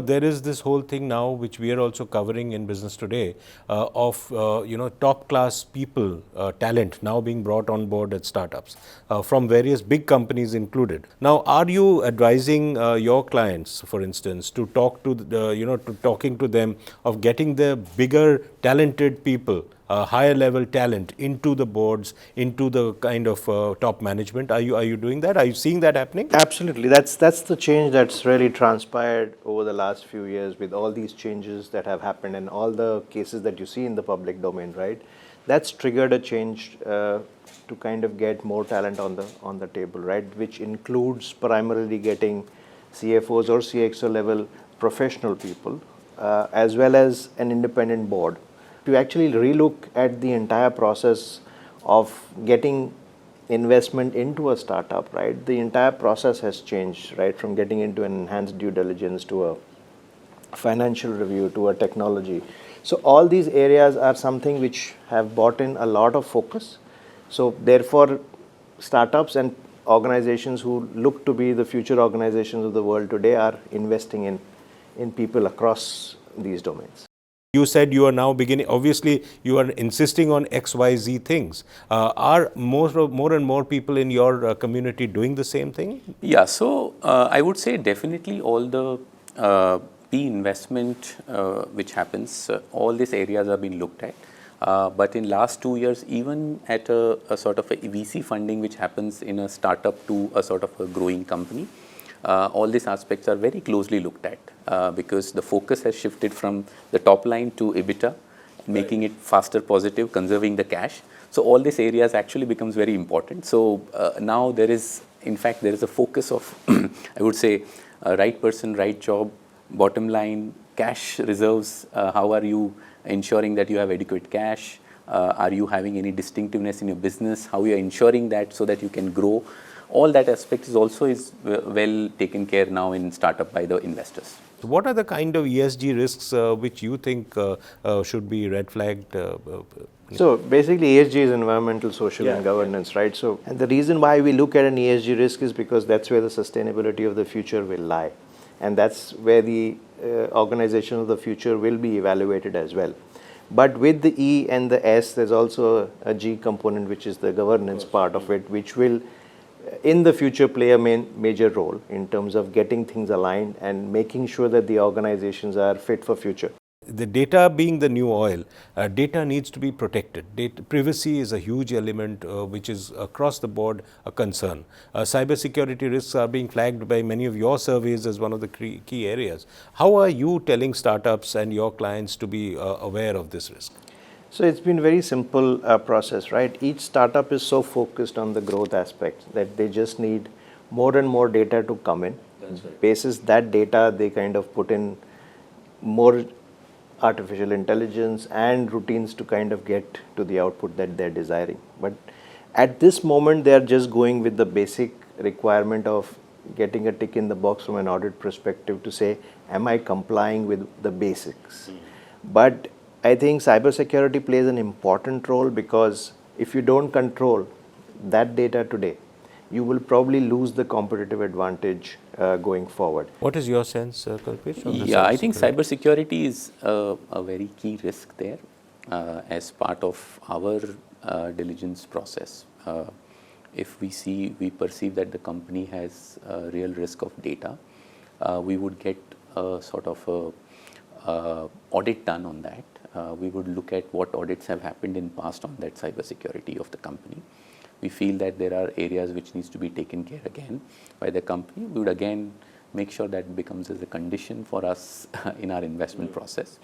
there is this whole thing now which we are also covering in Business Today of, top class people, talent now being brought on board at startups from various big companies included. Now, are you advising your clients, for instance, to talk to, talking to them of getting the bigger talented people, higher level talent into the boards, into the kind of top management? Are you doing that? Are you seeing that happening? Absolutely. That's the change that's really transpired over the last few years with all these changes that have happened and all the cases that you see in the public domain, right? That's triggered a change to kind of get more talent on the table, right? Which includes primarily getting CFOs or CXO level professional people, as well as an independent board, to actually relook at the entire process of getting investment into a startup, right? The entire process has changed, right? From getting into an enhanced due diligence to a financial review to a technology. So all these areas are something which have brought in a lot of focus. So therefore, startups and organizations who look to be the future organizations of the world today are investing in people across these domains. You said you are now beginning, obviously you are insisting on XYZ things. Are more and more people in your community doing the same thing? Yeah, so I would say definitely all the P investment which happens, all these areas are being looked at. But in last 2 years, even at a sort of a VC funding which happens in a startup to a sort of a growing company, all these aspects are very closely looked at because the focus has shifted from the top line to EBITDA, making it faster, positive, conserving the cash. So all these areas actually becomes very important. So now there is, in fact, there is a focus of, I would say, right person, right job, bottom line, cash reserves. How are you ensuring that you have adequate cash? Are you having any distinctiveness in your business? How you are ensuring that so that you can grow? All that aspect is also well taken care now in startup by the investors. What are the kind of ESG risks which you think should be red flagged? So basically ESG is environmental, social and governance, right? So, and the reason why we look at an ESG risk is because that's where the sustainability of the future will lie. And that's where the organization of the future will be evaluated as well. But with the E and the S, there's also a G component, which is the governance part of it, which will in the future play a major role in terms of getting things aligned and making sure that the organizations are fit for future. The data being the new oil, data needs to be protected. Privacy is a huge element which is across the board a concern. Cybersecurity risks are being flagged by many of your surveys as one of the key areas. How are you telling startups and your clients to be aware of this risk? So it's been a very simple process, right? Each startup is so focused on the growth aspect that they just need more and more data to come in. That's right. Basis that data, they kind of put in more artificial intelligence and routines to kind of get to the output that they're desiring. But at this moment, they're just going with the basic requirement of getting a tick in the box from an audit perspective to say, am I complying with the basics? But I think cybersecurity plays an important role because if you don't control that data today, you will probably lose the competitive advantage going forward. What is your sense, Kalpesh? Yeah, I think cybersecurity is a very key risk there as part of our diligence process. If we perceive that the company has a real risk of data, we would get a sort of a audit done on that. We would look at what audits have happened in past on that cybersecurity of the company. We feel that there are areas which needs to be taken care again by the company. We would again make sure that becomes as a condition for us in our investment process.